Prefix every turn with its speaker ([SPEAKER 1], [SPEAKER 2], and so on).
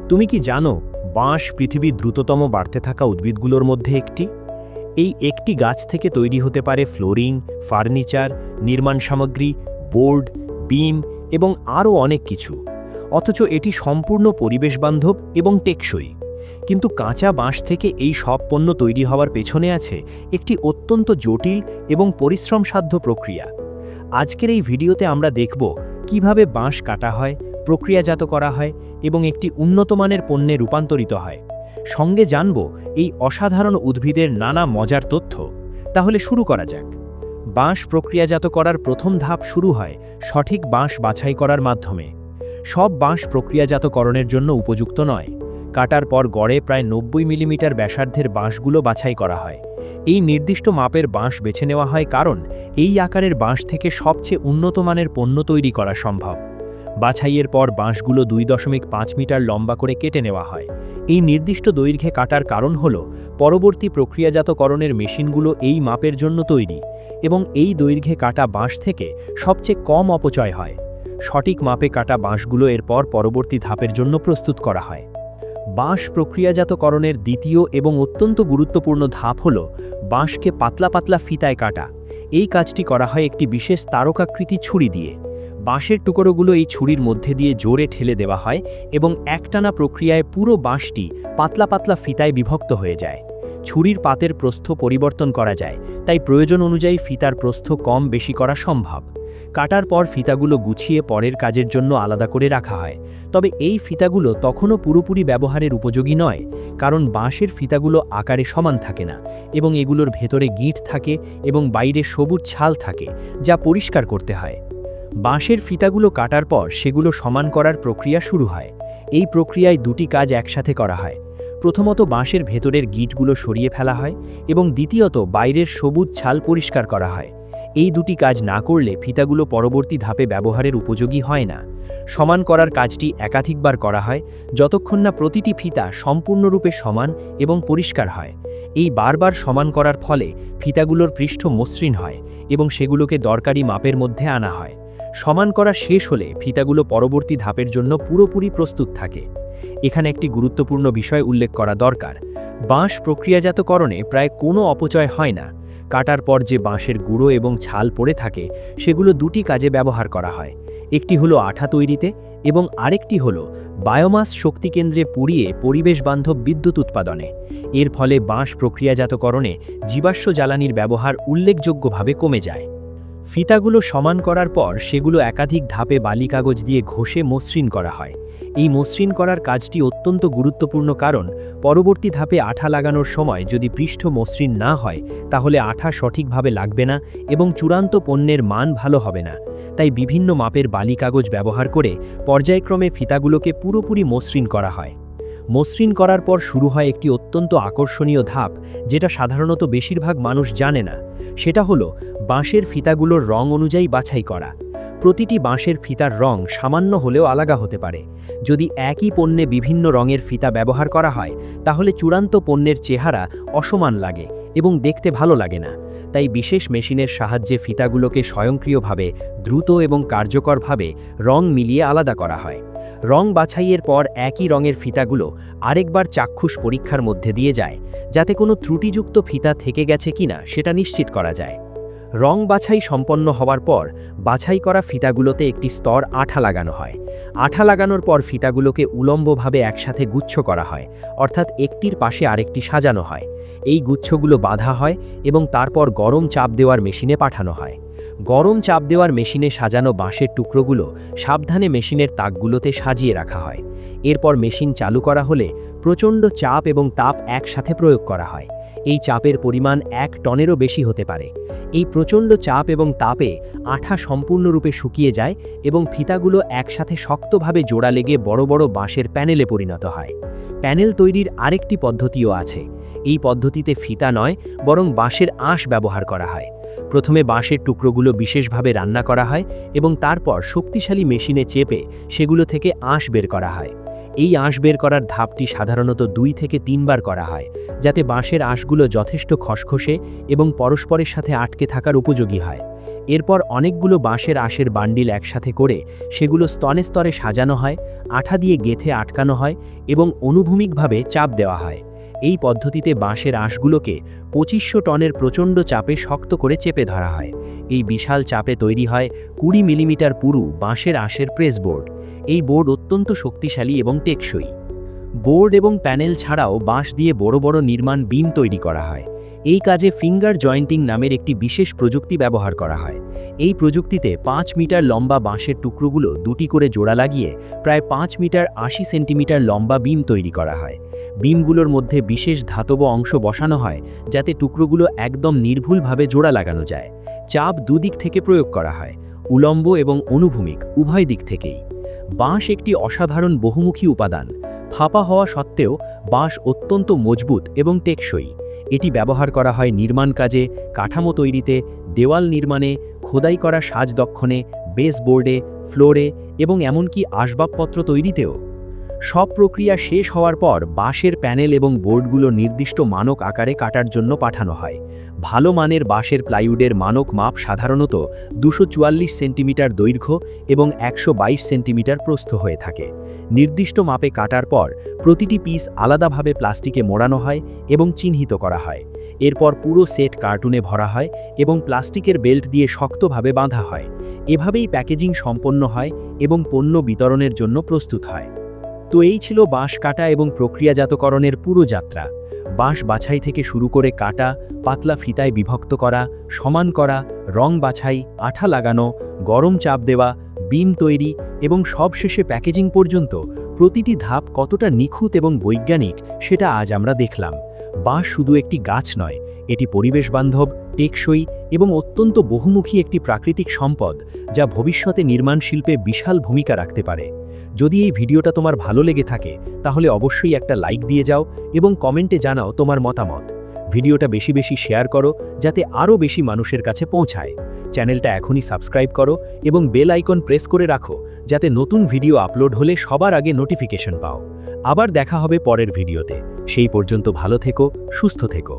[SPEAKER 1] তুমি কি জানো বাঁশ পৃথিবীর দ্রুততম বাড়তে থাকা উদ্ভিদগুলোর মধ্যে একটি? এই একটি গাছ থেকে তৈরি হতে পারে ফ্লোরিং, ফার্নিচার, নির্মাণ সামগ্রী, বোর্ড, বিম এবং আরও অনেক কিছু। অথচ এটি সম্পূর্ণ পরিবেশবান্ধব এবং টেকসই। কিন্তু কাঁচা বাঁশ থেকে এই সব পণ্য তৈরি হওয়ার পেছনে আছে একটি অত্যন্ত জটিল এবং পরিশ্রমসাধ্য প্রক্রিয়া। আজকের এই ভিডিওতে আমরা দেখব কিভাবে বাঁশ কাটা হয়, প্রক্রিয়াজাত করা হয় এবং একটি উন্নতমানের পণ্যে রূপান্তরিত হয়। সঙ্গে জানব এই অসাধারণ উদ্ভিদের নানা মজার তথ্য। তাহলে শুরু করা যাক। বাঁশ প্রক্রিয়াজাত করার প্রথম ধাপ শুরু হয় সঠিক বাঁশ বাছাই করার মাধ্যমে। সব বাঁশ প্রক্রিয়াজাতকরণের জন্য উপযুক্ত নয়। কাটার পর গড়ে প্রায় 90 মিলিমিটার ব্যাসার্ধের বাঁশগুলো বাছাই করা হয়। এই নির্দিষ্ট মাপের বাঁশ বেছে নেওয়া হয় কারণ এই আকারের বাঁশ থেকে সবচেয়ে উন্নত মানের পণ্য তৈরি করা সম্ভব। বাছাইয়ের পর বাঁশগুলো 2.5 মিটার লম্বা করে কেটে নেওয়া হয়। এই নির্দিষ্ট দৈর্ঘ্যে কাটার কারণ হল পরবর্তী প্রক্রিয়াজাতকরণের মেশিনগুলো এই মাপের জন্য তৈরি এবং এই দৈর্ঘ্যে কাটা বাঁশ থেকে সবচেয়ে কম অপচয় হয়। সঠিক মাপে কাটা বাঁশগুলো এরপর পরবর্তী ধাপের জন্য প্রস্তুত করা হয়। বাঁশ প্রক্রিয়াজাতকরণের দ্বিতীয় এবং অত্যন্ত গুরুত্বপূর্ণ ধাপ হল বাঁশকে পাতলা পাতলা ফিতায় কাটা। এই কাজটি করা হয় একটি বিশেষ তারকাকৃতি ছুরি দিয়ে। বাঁশের টুকরোগুলো এই ছুরির মধ্যে দিয়ে জোরে ঠেলে দেওয়া হয় এবং একটানা প্রক্রিয়ায় পুরো বাঁশটি পাতলা পাতলা ফিতায় বিভক্ত হয়ে যায়। ছুরির পাতের প্রস্থ পরিবর্তন করা যায়, তাই প্রয়োজন অনুযায়ী ফিতার প্রস্থ কম বেশি করা সম্ভব। কাটার পর ফিতাগুলো গুছিয়ে পরের কাজের জন্য আলাদা করে রাখা হয়। তবে এই ফিতাগুলো তখনও পুরোপুরি ব্যবহারের উপযোগী নয়, কারণ বাঁশের ফিতাগুলো আকারে সমান থাকে না এবং এগুলোর ভেতরে গিঁট থাকে এবং বাইরে সবুজ ছাল থাকে, যা পরিষ্কার করতে হয়। বাঁশের ফিতাগুলো কাটার পর সেগুলো সমান করার প্রক্রিয়া শুরু হয়। এই প্রক্রিয়ায় দুটি কাজ একসাথে করা হয়। প্রথমত বাঁশের ভেতরের গিঁটগুলো সরিয়ে ফেলা হয় এবং দ্বিতীয়ত বাইরের সবুজ ছাল পরিষ্কার করা হয়। এই দুটি কাজ না করলে ফিতাগুলো পরবর্তী ধাপে ব্যবহারের উপযোগী হয় না। সমান করার কাজটি একাধিকবার করা হয়, যতক্ষণ না প্রতিটি ফিতা সম্পূর্ণরূপে সমান এবং পরিষ্কার হয়। এই বারবার সমান করার ফলে ফিতাগুলোর পৃষ্ঠ মসৃণ হয় এবং সেগুলোকে দরকারি মাপের মধ্যে আনা হয়। সমান করা শেষ হলে ফিতাগুলো পরবর্তী ধাপের জন্য পুরোপুরি প্রস্তুত থাকে। এখানে একটি গুরুত্বপূর্ণ বিষয় উল্লেখ করা দরকার। বাঁশ প্রক্রিয়াজাতকরণে প্রায় কোনো অপচয় হয় না। কাটার পর যে বাঁশের গুঁড়ো এবং ছাল পড়ে থাকে সেগুলো দুটি কাজে ব্যবহার করা হয়। একটি হলো আঠা তৈরিতে এবং আরেকটি হলো বায়োমাস শক্তিকেন্দ্রে পুড়িয়ে পরিবেশবান্ধব বিদ্যুৎ উৎপাদনে। এর ফলে বাঁশ প্রক্রিয়াজাতকরণে জীবাশ্ম জ্বালানির ব্যবহার উল্লেখযোগ্যভাবে কমে যায়। ফিতাগুলো সমান করার পর সেগুলো একাধিক ধাপে বালি কাগজ দিয়ে ঘষে মসৃণ করা হয়। এই মসৃণ করার কাজটি অত্যন্ত গুরুত্বপূর্ণ কারণ পরবর্তী ধাপে আঠা লাগানোর সময় যদি পৃষ্ঠ মসৃণ না হয় তাহলে আঠা সঠিকভাবে লাগবে না এবং চূড়ান্ত পণ্যের মান ভালো হবে না। তাই বিভিন্ন মাপের বালি কাগজ ব্যবহার করে পর্যায়ক্রমে ফিতাগুলোকে পুরোপুরি মসৃণ করা হয়। মসৃণ করার পর শুরু হয় একটি অত্যন্ত আকর্ষণীয় ধাপ, যেটা সাধারণত বেশিরভাগ মানুষ জানে না। সেটা হলো বাঁশের ফিতাগুলোর রং অনুযায়ী বাছাই করা। প্রতিটি বাঁশের ফিতার রং সামান্য হলেও আলাদা হতে পারে। যদি একই পণ্যে বিভিন্ন রঙের ফিতা ব্যবহার করা হয় তাহলে চূড়ান্ত পণ্যের চেহারা অসমান লাগে এবং দেখতে ভালো লাগে না। তাই বিশেষ মেশিনের সাহায্যে ফিতাগুলোকে স্বয়ংক্রিয়ভাবে দ্রুত এবং কার্যকরভাবে রং মিলিয়ে আলাদা করা হয়। রং বাছাইয়ের পর একই রঙের ফিতাগুলো আরেকবার চাক্ষুষ পরীক্ষার মধ্যে দিয়ে যায়, যাতে কোনো ত্রুটিযুক্ত ফিতা থেকে গেছে কিনা সেটা নিশ্চিত করা যায়। রং বাছাই সম্পন্ন হওয়ার পর বাছাই করা ফিতাগুলোতে একটি স্তর আঠা লাগানো হয়। আঠা লাগানোর পর ফিতাগুলোকে উলম্বভাবে একসাথে গুচ্ছ করা হয়, অর্থাৎ একটির পাশে আরেকটি সাজানো হয়। এই গুচ্ছগুলো বাঁধা হয় এবং তারপর গরম চাপ দেওয়ার মেশিনে পাঠানো হয়। গরম চাপ দেওয়ার মেশিনে সাজানো বাঁশের টুকরোগুলো সাবধানে মেশিনের তাকগুলোতে সাজিয়ে রাখা হয়। এরপর মেশিন চালু করা হলে প্রচণ্ড চাপ এবং তাপ একসাথে প্রয়োগ করা হয়। এই চাপের পরিমাণ 1 টনেরও বেশি হতে পারে। এই প্রচণ্ড চাপ এবং তাপে আঠা সম্পূর্ণরূপে শুকিয়ে যায় এবং ফিতাগুলো একসাথে শক্তভাবে জোড়া লেগে বড় বড় বাঁশের প্যানেলে পরিণত হয়। প্যানেল তৈরির আরেকটি পদ্ধতিও আছে। এই পদ্ধতিতে ফিতা নয়, বরং বাঁশের আঁশ ব্যবহার করা হয়। প্রথমে বাঁশের টুকরোগুলো বিশেষভাবে রান্না করা হয় এবং তারপর শক্তিশালী মেশিনে চেপে সেগুলো থেকে আঁশ বের করা হয়। এই আঁশ বের করার ধাপটি সাধারণত 2 থেকে 3 বার করা হয়, যাতে বাঁশের আঁশগুলো যথেষ্ট খসখসে এবং পরস্পরের সাথে আটকে থাকার উপযোগী হয়। এরপর অনেকগুলো বাঁশের আঁশের বান্ডিল একসাথে করে সেগুলো স্তরে স্তরে সাজানো হয়, আঠা দিয়ে গেঁথে আটকানো হয় এবং অনুভূমিকভাবে চাপ দেওয়া হয়। এই পদ্ধতিতে বাঁশের আঁশগুলোকে 2500 টনের প্রচণ্ড চাপে শক্ত করে চেপে ধরা হয়। এই বিশাল চাপে তৈরি হয় 20 মিলিমিটার পুরু বাঁশের আঁশের প্রেসবোর্ড। এই বোর্ড অত্যন্ত শক্তিশালী এবং টেকসই। বোর্ড এবং প্যানেল ছাড়াও বাঁশ দিয়ে বড় বড় নির্মাণ বিম তৈরি করা হয়। এই কাজে ফিঙ্গার জয়েন্টিং নামের একটি বিশেষ প্রযুক্তি ব্যবহার করা হয়। এই প্রযুক্তিতে 5 মিটার লম্বা বাঁশের টুকরোগুলো দুটি করে জোড়া লাগিয়ে প্রায় 5 মিটার 80 সেন্টিমিটার লম্বা বিম তৈরি করা হয়। বিমগুলোর মধ্যে বিশেষ ধাতব অংশ বসানো হয় যাতে টুকরোগুলো একদম নির্ভুলভাবে জোড়া লাগানো যায়। চাপ দুদিক থেকে প্রয়োগ করা হয়, উলম্ব এবং অনুভূমিক উভয় দিক থেকেই। বাঁশ একটি অসাধারণ বহুমুখী উপাদান। ফাঁপা হওয়া সত্ত্বেও বাঁশ অত্যন্ত মজবুত এবং টেকসই। এটি ব্যবহার করা হয় নির্মাণ কাজে, কাঠামো তৈরিতে, দেওয়াল নির্মাণে, খোদাই করা সাজদক্ষণে, বেসবোর্ডে, ফ্লোরে এবং এমনকি আসবাবপত্র তৈরিতেও। সব প্রক্রিয়া শেষ হওয়ার পর বাঁশের প্যানেল এবং বোর্ডগুলো নির্দিষ্ট মানক আকারে কাটার জন্য পাঠানো হয়। ভালো মানের বাঁশের প্লাইউডের মানক মাপ সাধারণত 244 সেন্টিমিটার দৈর্ঘ্য এবং 122 সেন্টিমিটার প্রস্থ হয়ে থাকে। নির্দিষ্ট মাপে কাটার পর প্রতিটি পিস আলাদাভাবে প্লাস্টিকে মোড়ানো হয় এবং চিহ্নিত করা হয়। এরপর পুরো সেট কার্টুনে ভরা হয় এবং প্লাস্টিকের বেল্ট দিয়ে শক্তভাবে বাঁধা হয়। এভাবেই প্যাকেজিং সম্পন্ন হয় এবং পণ্য বিতরণের জন্য প্রস্তুত হয়। তো এই ছিল বাঁশ কাটা এবং প্রক্রিয়াজাতকরণের পুরো যাত্রা। বাঁশ বাছাই থেকে শুরু করে কাটা, পাতলা ফিতায় বিভক্ত করা, সমান করা, রং বাছাই, আঠা লাগানো, গরম চাপ দেওয়া, বিম তৈরি এবং সবশেষে প্যাকেজিং পর্যন্ত প্রতিটি ধাপ কতটা নিখুঁত এবং বৈজ্ঞানিক সেটা আজ আমরা দেখলাম। বাঁশ শুধু একটি গাছ নয়, এটি পরিবেশবান্ধব, টেকসই এবং অত্যন্ত বহুমুখী একটি প্রাকৃতিক সম্পদ যা ভবিষ্যতে নির্মাণ শিল্পে বিশাল ভূমিকা রাখতে পারে। যদি এই ভিডিওটা তোমার ভালো লেগে থাকে তাহলে অবশ্যই একটা লাইক দিয়ে যাও এবং কমেন্টে জানাও তোমার মতামত। ভিডিওটা বেশি বেশি শেয়ার করো যাতে আরও বেশি মানুষের কাছে পৌঁছায়। চ্যানেলটা এখনই সাবস্ক্রাইব করো এবং বেল আইকন প্রেস করে রাখো যাতে নতুন ভিডিও আপলোড হলে সবার আগে নোটিফিকেশন পাও। আবার দেখা হবে পরের ভিডিওতে। সেই পর্যন্ত ভালো থেকো, সুস্থ থেকো।